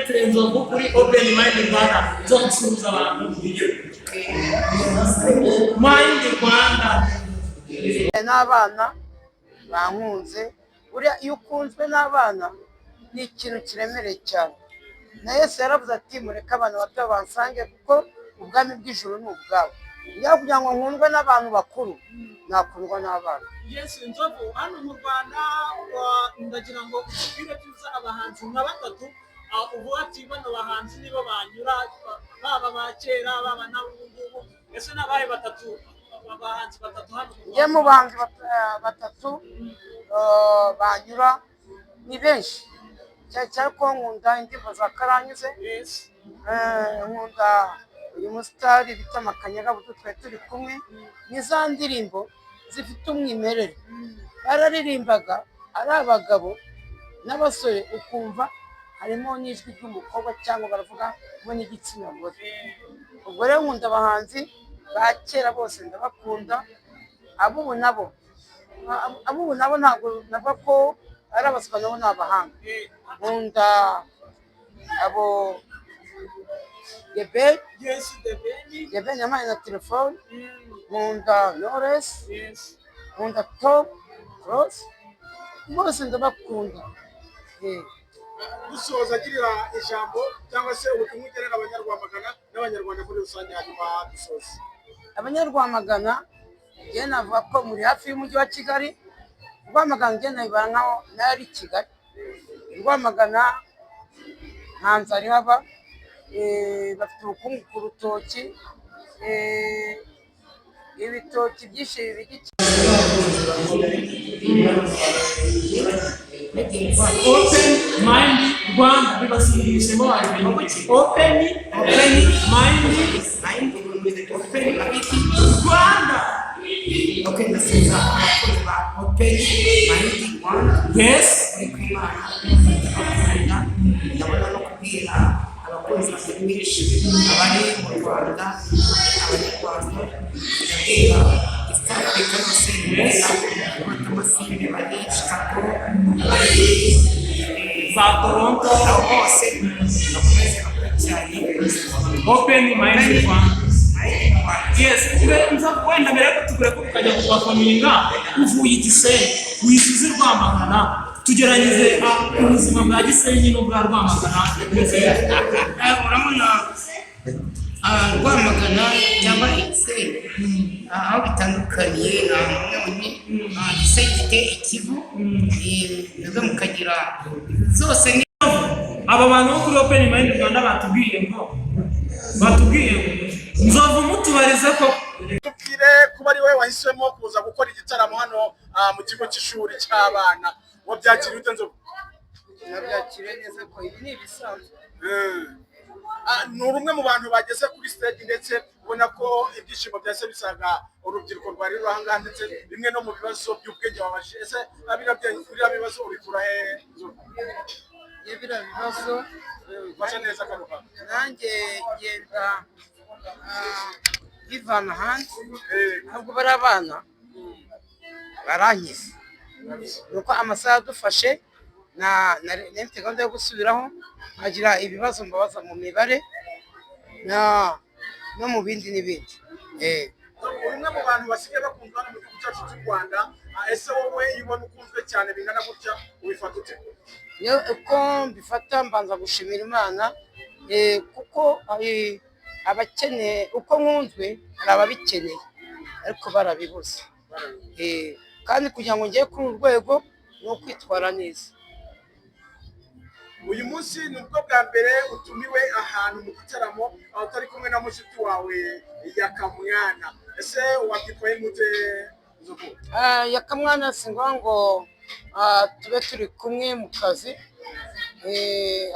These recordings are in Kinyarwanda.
direct Nzovu kuri Open Mind Rwanda zo gusubiza abantu Mind Rwanda n'abana bankunze uriya iyo ukunzwe n'abana ni ikintu kiremereye cyane na Yesu yaravuze ati mureke abantu bato bansange kuko ubwami bw'ijuru ni ubwabo niyo kugira ngo nkundwe n'abantu bakuru nakundwa n'abana. Yes, Nzovu hano mu Rwanda ndagira ngo ubwire tuza abahanzi nka batatu uvuga ati bano bahanzi nibo banyura baba bakera baba n'abungubu ese nabaye batatu abahanzi batatu hano ye mu bahanzi batatu banyura ni benshi cyane ko nkunda indirimbo za Karanyuze nkunda uyu musitari bita Makanyaga buto twe turi kumwe ni za ndirimbo zifite umwimerere bararirimbaga ari abagabo n'abasore ukumva harimo n'ijwi ry'umukobwa cyangwa baravuga ngo ni igitsina gore. Ubwo rero nkunda abahanzi ba kera bose ndabakunda abubu nabo ntabwo navuga ko ari abaswa nabo ni abahanga nkunda abo Gebe nyamaye na telefone nkunda Knowless nkunda Top Cross bose ndabakunda. Dusoza girira ijambo cyangwa se ubutumwa ugenera abanyarwamagana n'abanyarwanda muri rusange hanyuma dusoza. Abanyarwamagana njye navuga ko muri hafi y'umujyi wa Kigali Rwamagana njye nayibara nkaho nari Kigali Rwamagana ntanze ari haba bafite ubukungu ku rutoki ibitoki byinshi bibiki Open Mind Rwanda bibasirishemo Open Mind Rwanda Okay, nasiza Open Mind Rwanda. Yes, ndabona no kubwira abakozi benshi abari mu Rwanda abanyarwanda ndabwira East Africa yose neza abatamasibe bari Chicago za Toronto hose nakomeze cyane Open Mind Rwanda. Yes, wenda mbere ko tugure ko tukajya kubafaminga uvuye Gisenyi wisize Rwamagana tugeranyeze ubuzima bwa Gisenyi n'ubwa Rwamagana. Urabona Rwamagana cyangwa Gisenyi aho bitandukaniye none Gisenyi ifite Ikivu nabwo mukagira zose ni aba bantu bo kuri Open Mind Rwanda batubwiye ngo Nzovu mutubarize ko tubwire kuba ari wowe wahisemo kuza gukora igitaramo hano mu kigo cy'ishuri cy'abana wabyakira ute Nzovu? nabyakire neza ko ibi ni ibisanzwe. Ni umwe mu bantu bageze kuri stage ndetse ubona ko ibyishimo byase bisaga urubyiruko rwari ruhanga ndetse bimwe no mu bibazo by'ubwenge wabaje ese abira bibazo ubikura he Nzovu? Yebira bibazo fasha neza karuka nanjye genda bivana hanze ntabwo bari abana barangiza nuko amasaha adufashe nefite gahunda yo gusubiraho nkagira ibibazo mbabaza mu mibare no mu bindi n'ibindi. umwe mu bantu basigaye bakundwa mu gihugu cyacu cy'u Rwanda ese wowe iyo ubona ukunzwe cyane bingana gutya ubifata ute? Uko mbifata mbanza gushimira Imana kuko abakeneye uko nkunzwe hari ababikeneye ariko barabibuze kandi kugira ngo ngere kuri uru rwego ni ukwitwara neza. Uyu munsi ni ubwo bwa mbere utumiwe ahantu mu gitaramo aho utari kumwe na mushiki wawe Yakamwana ese wabyitwaye mute Nzovu? Yakamwana singombwa ngo tube turi kumwe mu kazi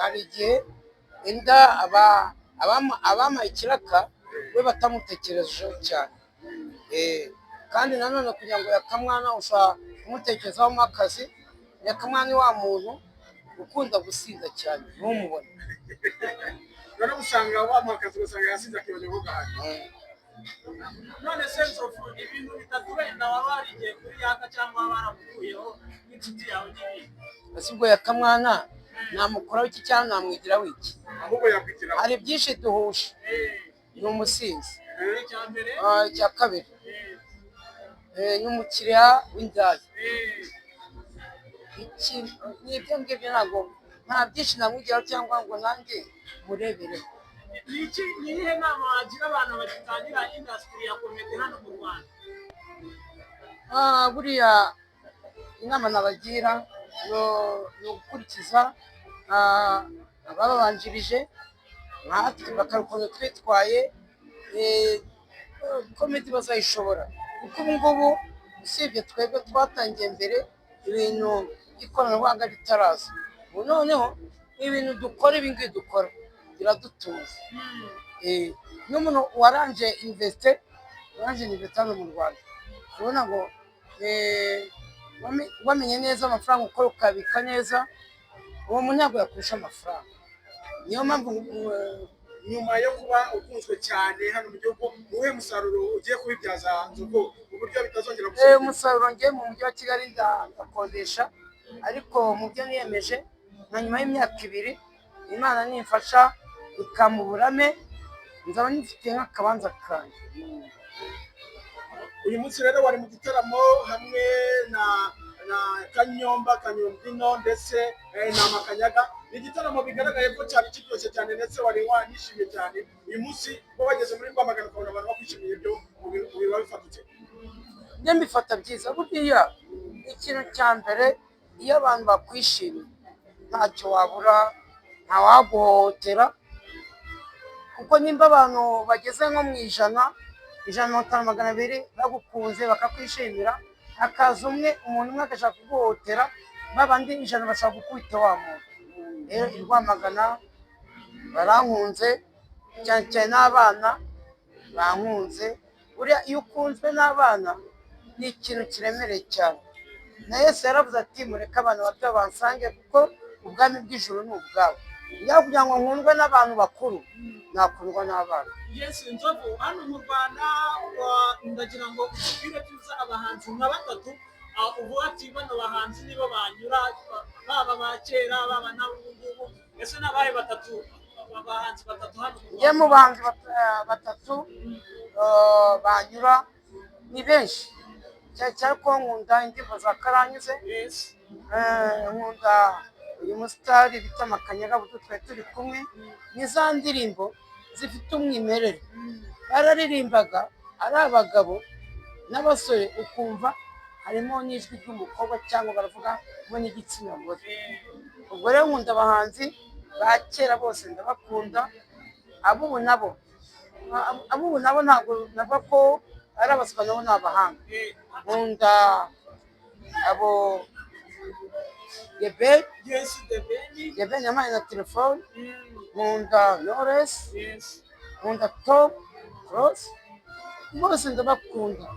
hari igihe inda abamaye ikiraka we batamutekerejeho cyane kandi nanone kugira ngo Yakamwana ushobora kumutekerezaho mu akazi. Yakamwana ni wa muntu ukunda gusinda cyane ntumubone rero usanga wamakaza ugasanga yasinze akibonye gahari. none se Nzovu ibintu bitatu wenda waba warigiye kuri Yaka cyangwa baramukuyeho n'inshuti yawe n'ibindi ese ubwo Yakamwana namukoraho iki cyangwa namwigiraho iki. ahubwo yakwigiraho. Hari byinshi duhuje, ni umusinzi. icya mbere Icya kabiri ni umukiriya w'indaya. Ni ibyo ngibyo, ntabwo nta byinshi namwigiraho cyangwa ngo nanjye murebereho. ni iyihe nama wagira abantu bagitangira indasitiri ya komedi hano mu Rwanda? Buriya inama nabagira ni ugukurikiza abababanjirije natwe bakarukuntu twitwaye, komedi bazayishobora kuko ubu ngubu usibye twebwe twatangiye mbere ibintu ikoranabuhanga ritaraza, ubu noneho ibintu dukora ibingibi dukora biradutunze. N'umuntu waranje investe hano mu Rwanda, ubona ngo wamenye neza amafaranga ukora ukabika neza, uwo muntu ntabwo yakurusha amafaranga. Niyo mpamvu nyuma yo kuba ukunzwe cyane hano mu gihugu, uwuhe musaruro ugiye kubibyaza Nzovu uburyo bitazongera gusubira? Umusaruro ngiye mu mujyi wa Kigali ndakodesha, ariko mu byo niyemeje na nyuma y'imyaka 2 Imana nimfasha ikamuburame, nzaba nifite nk'akabanza kanjye. Uyu munsi rero wari mu gitaramo hamwe na Kanyombyino ndetse na Makanyaga. Ni igitaramo bigaragaye ko cyari kiryoshye cyane ndetse wari wanishimye cyane. Uyu munsi bo bageze muri Rwamagana ukabona abantu bakwishimiye, ibyo ubiba bifatutse? Njye mbifata byiza. Buriya ikintu cya mbere, iyo abantu bakwishimiye ntacyo wabura, ntawaguhohotera, kuko nimba abantu bageze nko mu 150-200 bagukunze bakakwishimira, hakaza umuntu umwe agashaka kuguhohotera, babandi 100 bashaka gukubita wa muntu. Rero i Rwamagana barankunze, cyane cyane n'abana bankunze. Buriya iyo ukunzwe n'abana ni ikintu kiremereye cyane. Na Yesu yaravuze ati mureke abantu bato bansange kuko ubwami bw'ijuru ni ubwabo. Njya kugira ngo nkundwe n'abantu bakuru, nakundwa n'abana. Yes, Nzovu, hano mu Rwanda ndagira ngo ubwire tuza abahanzi nka 3 uvuga ati bano bahanzi nibo banyura, baba ba kera baba n'ubu ngubu. Ese nabahe 3 abahanzi 3 hano mu Rwanda? Njye mu bahanzi 3 banyura ni benshi, cyane ko nkunda indirimbo za Karanyuze. Nkunda uyu musitari bita Makanyaga, buto twari turi kumwe. Ni za ndirimbo zifite umwimerere, bararirimbaga ari abagabo n'abasore, ukumva harimo n'ijwi ry'umukobwa cyangwa baravuga ngo ni igitsina gore. Ubwo rero nkunda abahanzi ba kera bose, ndabakunda. Abubu nabo ntabwo navuga ko ari abaswa, nabo ni abahanga. Nkunda abo Yebeni yampaye na telefone, nkunda Knowless, nkunda Tom Close, bose ndabakunda.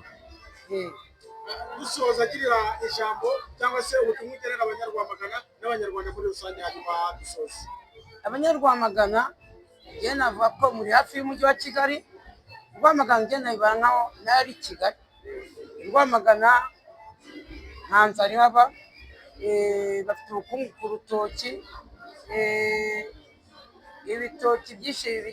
Dusoza agirira ijambo cyangwa se ubutumwa ugenera Abanyarwamagana n'Abanyarwanda muri rusange, hanyuma dusoza. Abanyarwamagana njye navuga ko muri hafi y'umujyi wa Kigali. Rwamagana njye nayibara nkaho nayo ari Kigali. Rwamagana nta nzara ihaba, bafite ubukungu ku rutoki, ibitoki byinshi bibiri